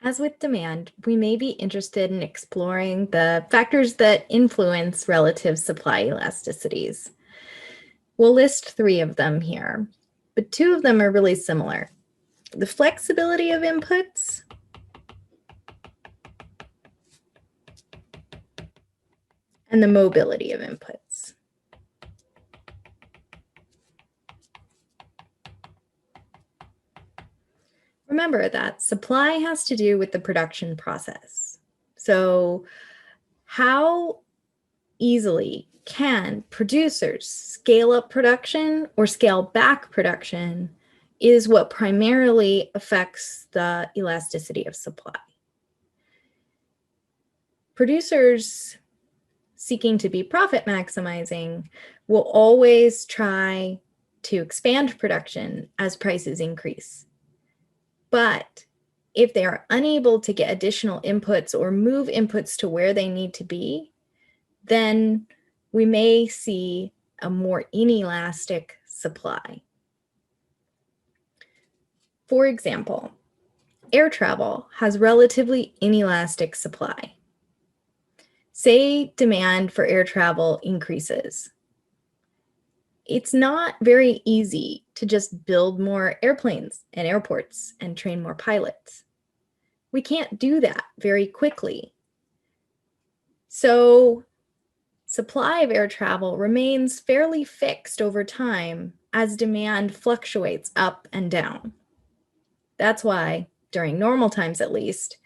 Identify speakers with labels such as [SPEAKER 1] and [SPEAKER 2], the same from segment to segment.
[SPEAKER 1] As with demand, we may be interested in exploring the factors that influence relative supply elasticities. We'll list 3 of them here, but 2 of them are really similar. The flexibility of inputs and the mobility of inputs. Remember that supply has to do with the production process. So how easily can producers scale up production or scale back production is what primarily affects the elasticity of supply. Producers seeking to be profit maximizing will always try to expand production as prices increase. But if they are unable to get additional inputs or move inputs to where they need to be, then we may see a more inelastic supply. For example, air travel has relatively inelastic supply. Say demand for air travel increases. It's not very easy to just build more airplanes and airports and train more pilots. We can't do that very quickly. So supply of air travel remains fairly fixed over time as demand fluctuates up and down. That's why, during normal times at least,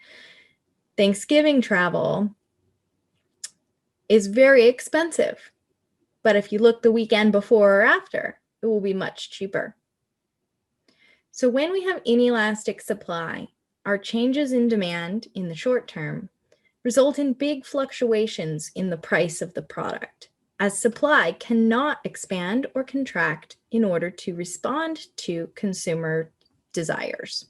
[SPEAKER 1] Thanksgiving travel is very expensive. But if you look the weekend before or after, it will be much cheaper. So when we have inelastic supply, our changes in demand in the short term result in big fluctuations in the price of the product, as supply cannot expand or contract in order to respond to consumer desires.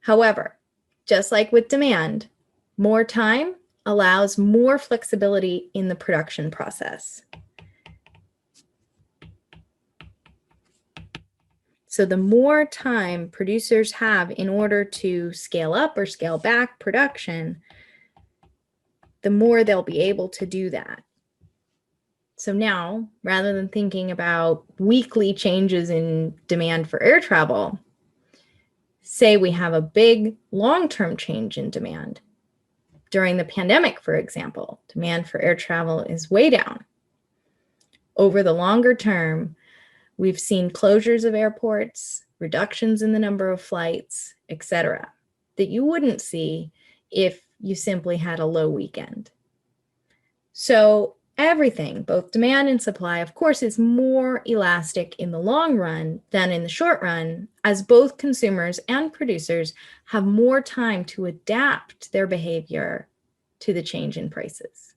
[SPEAKER 1] However, just like with demand, more time allows more flexibility in the production process. So the more time producers have in order to scale up or scale back production, the more they'll be able to do that. So now, rather than thinking about weekly changes in demand for air travel, say we have a big long-term change in demand. During the pandemic, for example, demand for air travel is way down. Over the longer term, we've seen closures of airports, reductions in the number of flights, etc., that you wouldn't see if you simply had a low weekend. So everything, both demand and supply, of course, is more elastic in the long run than in the short run, as both consumers and producers have more time to adapt their behavior to the change in prices.